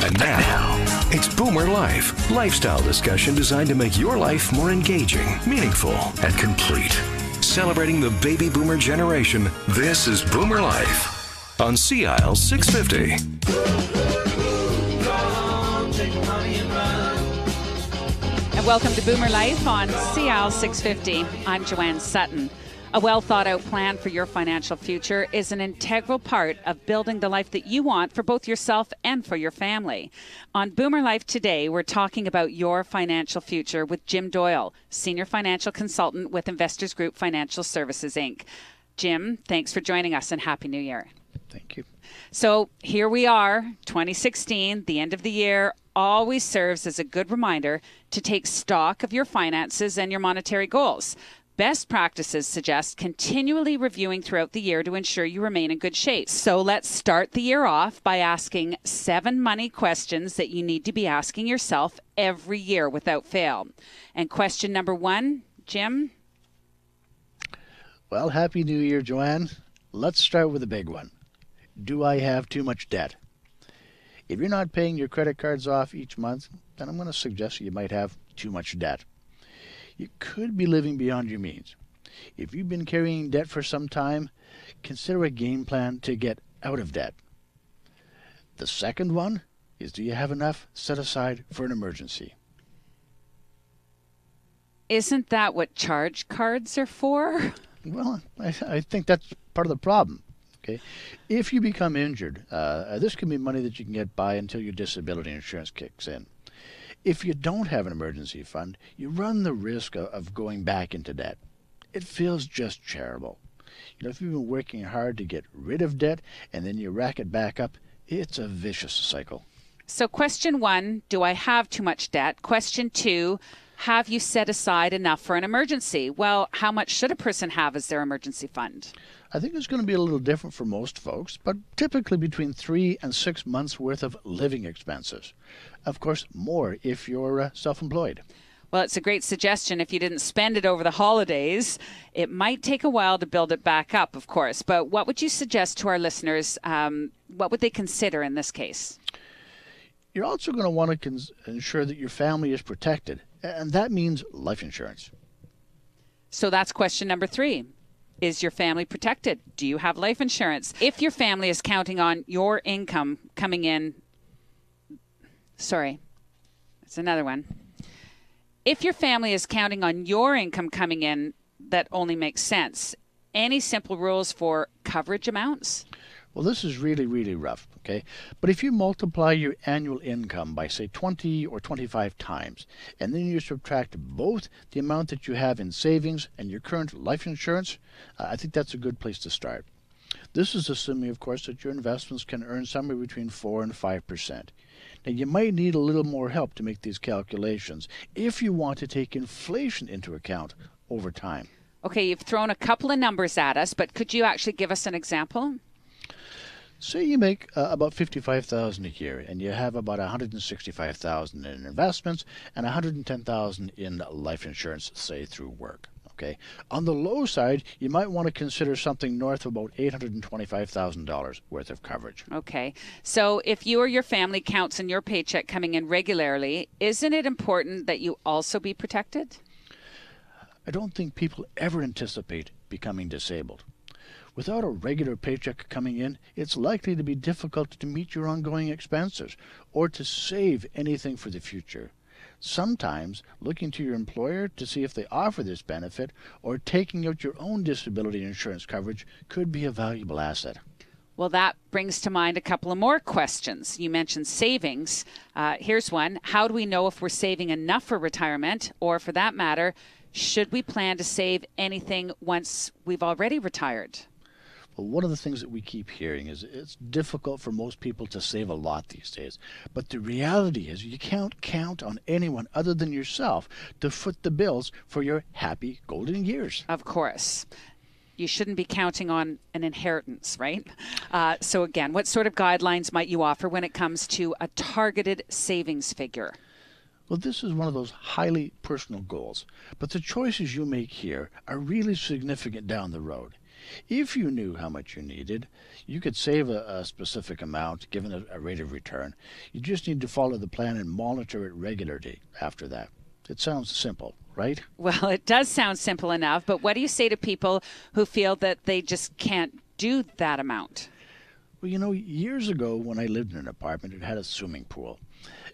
And now, it's Boomer Life, lifestyle discussion designed to make your life more engaging, meaningful, and complete. Celebrating the baby boomer generation, this is Boomer Life on CIL 650. And welcome to Boomer Life on CIL 650. I'm Joanne Sutton. A well-thought-out plan for your financial future is an integral part of building the life that you want for both yourself and for your family. On Boomer Life today, we're talking about your financial future with Jim Doyle, Senior Financial Consultant with Investors Group Financial Services, Inc. Jim, thanks for joining us and Happy New Year. Thank you. So here we are, 2016, the end of the year, always serves as a good reminder to take stock of your finances and your monetary goals. Best practices suggest continually reviewing throughout the year to ensure you remain in good shape. So let's start the year off by asking 7 money questions that you need to be asking yourself every year without fail. And question number 1, Jim? Well, Happy New Year, Joanne. Let's start with a big one. Do I have too much debt? If you're not paying your credit cards off each month, then I'm going to suggest you might have too much debt. You could be living beyond your means. If you've been carrying debt for some time, consider a game plan to get out of debt. The second one is, do you have enough set aside for an emergency? Isn't that what charge cards are for? Well, I think that's part of the problem. Okay, if you become injured, this can be money that you can get by until your disability insurance kicks in. If you don't have an emergency fund, you run the risk of going back into debt. It feels just charitable. You know, if you've been working hard to get rid of debt and then you rack it back up, it's a vicious cycle. So question 1, do I have too much debt? Question 2, have you set aside enough for an emergency? Well, how much should a person have as their emergency fund? I think it's going to be a little different for most folks, but typically between 3 and 6 months worth of living expenses. Of course, more if you're self-employed. Well, it's a great suggestion. If you didn't spend it over the holidays, it might take a while to build it back up, of course. But what would you suggest to our listeners? What would they consider in this case? You're also going to want to ensure that your family is protected, and that means life insurance. So that's question number 3. Is your family protected? Do you have life insurance? If your family is counting on your income coming in, that's another one. If your family is counting on your income coming in, that only makes sense. Any simple rules for coverage amounts? Well, this is really, really rough, okay? But if you multiply your annual income by, say, 20 or 25 times, and then you subtract both the amount that you have in savings and your current life insurance, I think that's a good place to start. This is assuming, of course, that your investments can earn somewhere between 4 and 5%. Now, you might need a little more help to make these calculations if you want to take inflation into account over time. Okay, you've thrown a couple of numbers at us, but could you actually give us an example? Say you make about $55,000 a year, and you have about $165,000 in investments and $110,000 in life insurance, say through work. Okay. On the low side, you might want to consider something north of about $825,000 worth of coverage. Okay. So if you or your family counts on your paycheck coming in regularly, isn't it important that you also be protected? I don't think people ever anticipate becoming disabled. Without a regular paycheck coming in, it's likely to be difficult to meet your ongoing expenses or to save anything for the future. Sometimes looking to your employer to see if they offer this benefit or taking out your own disability insurance coverage could be a valuable asset. Well, that brings to mind a couple of more questions. You mentioned savings. Here's one. How do we know if we're saving enough for retirement, or for that matter, should we plan to save anything once we've already retired? Well, one of the things that we keep hearing is it's difficult for most people to save a lot these days. But the reality is you can't count on anyone other than yourself to foot the bills for your happy golden years. Of course. You shouldn't be counting on an inheritance, right? So again, what sort of guidelines might you offer when it comes to a targeted savings figure? Well, this is one of those highly personal goals. But the choices you make here are really significant down the road. If you knew how much you needed, you could save a specific amount given a rate of return. You just need to follow the plan and monitor it regularly after that. It sounds simple, right? Well, it does sound simple enough, but what do you say to people who feel that they just can't do that amount? Well, you know, years ago when I lived in an apartment, it had a swimming pool.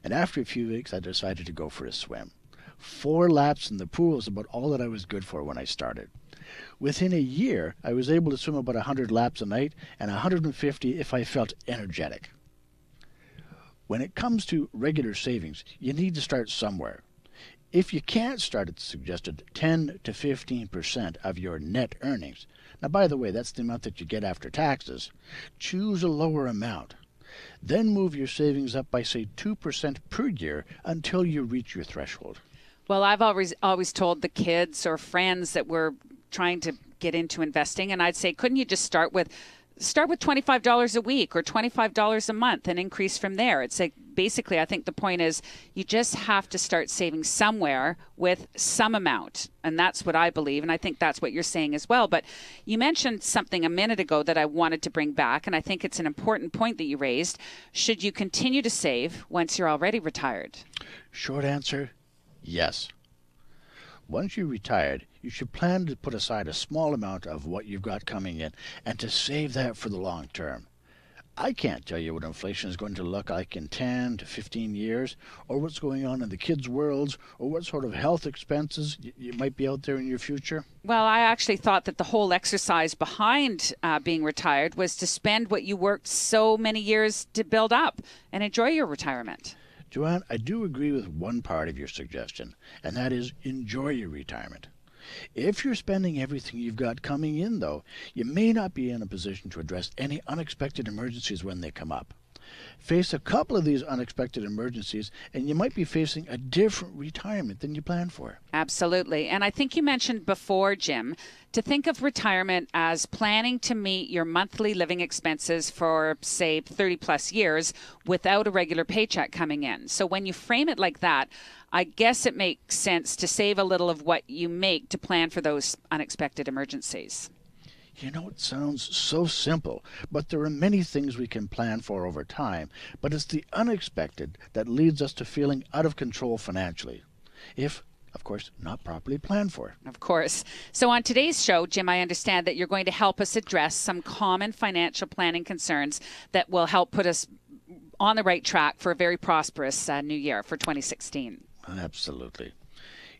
And after a few weeks, I decided to go for a swim. 4 laps in the pool was about all that I was good for when I started. Within a year, I was able to swim about 100 laps a night and 150 if I felt energetic. When it comes to regular savings, you need to start somewhere. If you can't start at the suggested 10 to 15% of your net earnings, now by the way, that's the amount that you get after taxes, choose a lower amount. Then move your savings up by, say, 2% per year until you reach your threshold. Well, I've always told the kids or friends that were trying to get into investing, and I'd say, couldn't you just start with $25 a week or $25 a month and increase from there? It's like, basically, I think the point is you just have to start saving somewhere with some amount. And that's what I believe. And I think that's what you're saying as well. But you mentioned something a minute ago that I wanted to bring back. And I think it's an important point that you raised. Should you continue to save once you're already retired? Short answer, yes. Once you're retired, you should plan to put aside a small amount of what you've got coming in and to save that for the long term. I can't tell you what inflation is going to look like in 10 to 15 years, or what's going on in the kids' worlds, or what sort of health expenses you might be out there in your future. Well, I actually thought that the whole exercise behind being retired was to spend what you worked so many years to build up and enjoy your retirement. Joanne, I do agree with one part of your suggestion, and that is enjoy your retirement. If you're spending everything you've got coming in, though, you may not be in a position to address any unexpected emergencies when they come up. Face a couple of these unexpected emergencies, and you might be facing a different retirement than you planned for. Absolutely. And I think you mentioned before, Jim, to think of retirement as planning to meet your monthly living expenses for, say, 30 plus years without a regular paycheck coming in. So when you frame it like that, I guess it makes sense to save a little of what you make to plan for those unexpected emergencies. You know, it sounds so simple, but there are many things we can plan for over time, but it's the unexpected that leads us to feeling out of control financially, if, of course, not properly planned for. Of course. So on today's show, Jim, I understand that you're going to help us address some common financial planning concerns that will help put us on the right track for a very prosperous new year for 2016. Absolutely.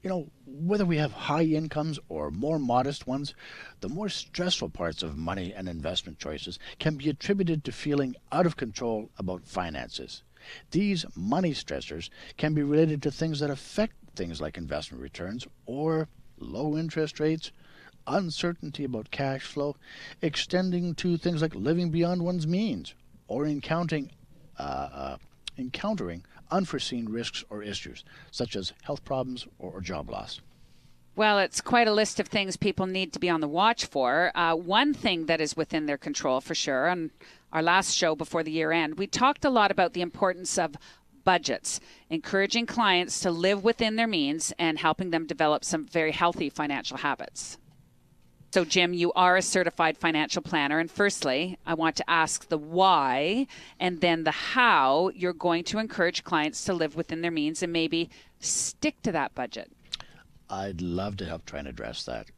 You know, whether we have high incomes or more modest ones, the more stressful parts of money and investment choices can be attributed to feeling out of control about finances. These money stressors can be related to things that affect things like investment returns or low interest rates, uncertainty about cash flow, extending to things like living beyond one's means, or encountering unforeseen risks or issues, such as health problems or job loss. Well, it's quite a list of things people need to be on the watch for. One thing that is within their control, for sure, on our last show before the year end, we talked a lot about the importance of budgets, encouraging clients to live within their means and helping them develop some very healthy financial habits. So, Jim, you are a certified financial planner. And firstly, I want to ask the why and then the how you're going to encourage clients to live within their means and maybe stick to that budget. I'd love to help try and address that.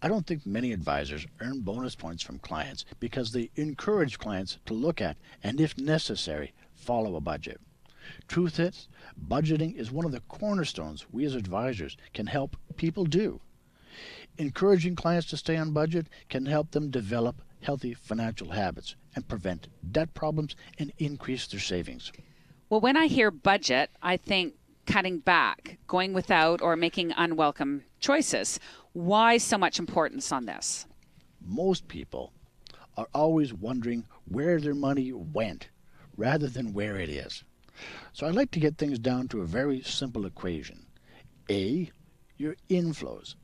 I don't think many advisors earn bonus points from clients because they encourage clients to look at and, if necessary, follow a budget. Truth is, budgeting is one of the cornerstones we as advisors can help people do. Encouraging clients to stay on budget can help them develop healthy financial habits and prevent debt problems and increase their savings. Well, when I hear budget, I think cutting back, going without, or making unwelcome choices. Why so much importance on this? Most people are always wondering where their money went rather than where it is. So I'd like to get things down to a very simple equation. A, your inflows,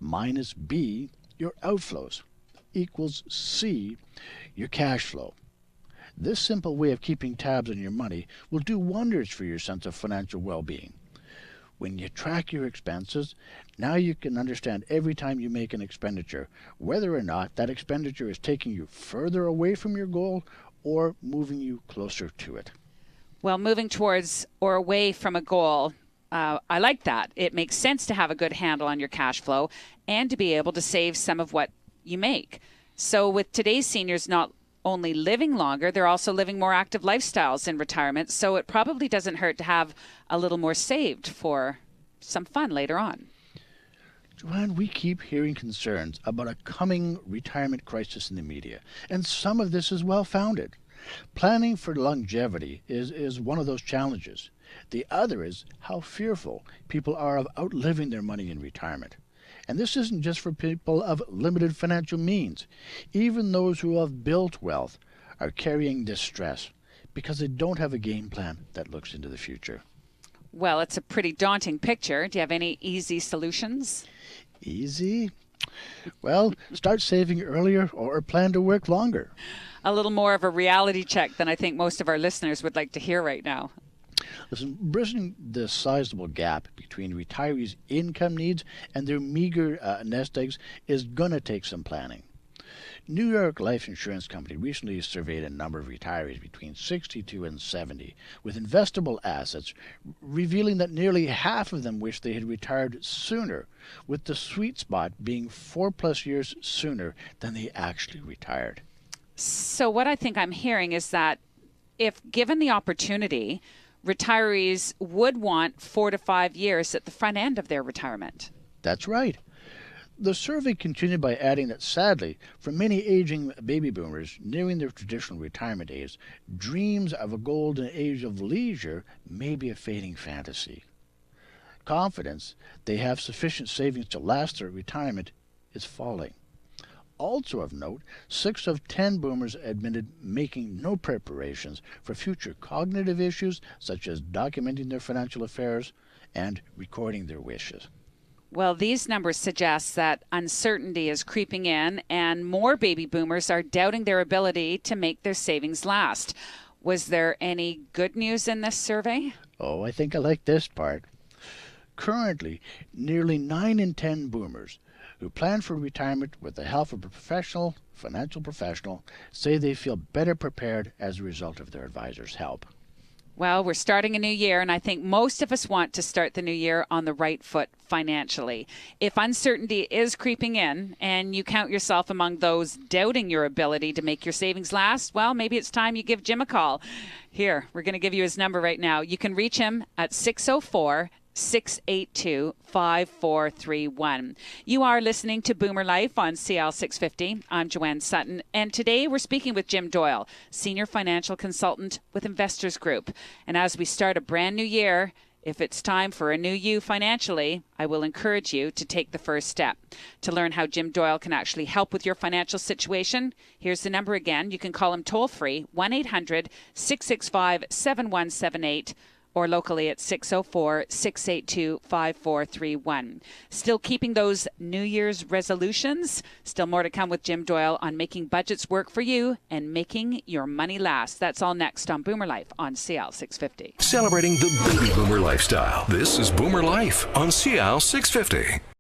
minus B, your outflows, equals C, your cash flow. This simple way of keeping tabs on your money will do wonders for your sense of financial well-being. When you track your expenses, now you can understand every time you make an expenditure, whether or not that expenditure is taking you further away from your goal or moving you closer to it. Well, moving towards or away from a goal, I like that. It makes sense to have a good handle on your cash flow and to be able to save some of what you make. So with today's seniors not only living longer, they're also living more active lifestyles in retirement. So it probably doesn't hurt to have a little more saved for some fun later on. Joanne, we keep hearing concerns about a coming retirement crisis in the media, and some of this is well-founded. Planning for longevity is one of those challenges. The other is how fearful people are of outliving their money in retirement. And this isn't just for people of limited financial means. Even those who have built wealth are carrying this stress because they don't have a game plan that looks into the future. Well, it's a pretty daunting picture. Do you have any easy solutions? Easy? Well, start saving earlier or plan to work longer. A little more of a reality check than I think most of our listeners would like to hear right now. Listen, bridging the sizable gap between retirees' income needs and their meager nest eggs is going to take some planning. New York Life Insurance Company recently surveyed a number of retirees between 62 and 70 with investable assets, revealing that nearly half of them wish they had retired sooner, with the sweet spot being 4+ years sooner than they actually retired. So what I think I'm hearing is that if given the opportunity, retirees would want 4 to 5 years at the front end of their retirement. That's right. The survey continued by adding that sadly, for many aging baby boomers nearing their traditional retirement age, dreams of a golden age of leisure may be a fading fantasy. Confidence they have sufficient savings to last their retirement is falling. Also of note, 6 of 10 boomers admitted making no preparations for future cognitive issues such as documenting their financial affairs and recording their wishes. Well, these numbers suggest that uncertainty is creeping in and more baby boomers are doubting their ability to make their savings last. Was there any good news in this survey? Oh, I think I like this part. Currently, nearly 9 in 10 boomers who plan for retirement with the help of a financial professional, say they feel better prepared as a result of their advisor's help. Well, we're starting a new year, and I think most of us want to start the new year on the right foot financially. If uncertainty is creeping in and you count yourself among those doubting your ability to make your savings last, well, maybe it's time you give Jim a call. Here, we're going to give you his number right now. You can reach him at 604-682-5431. You are listening to Boomer Life on CL 650. I'm Joanne Sutton, and today we're speaking with Jim Doyle, Senior Financial Consultant with Investors Group. And as we start a brand new year, if it's time for a new you financially, I will encourage you to take the first step. To learn how Jim Doyle can actually help with your financial situation, here's the number again. You can call him toll-free, 1-800-665-7178, or locally at 604-682-5431. Still keeping those New Year's resolutions? Still more to come with Jim Doyle on making budgets work for you and making your money last. That's all next on Boomer Life on CL 650. Celebrating the baby boomer lifestyle. This is Boomer Life on CL 650.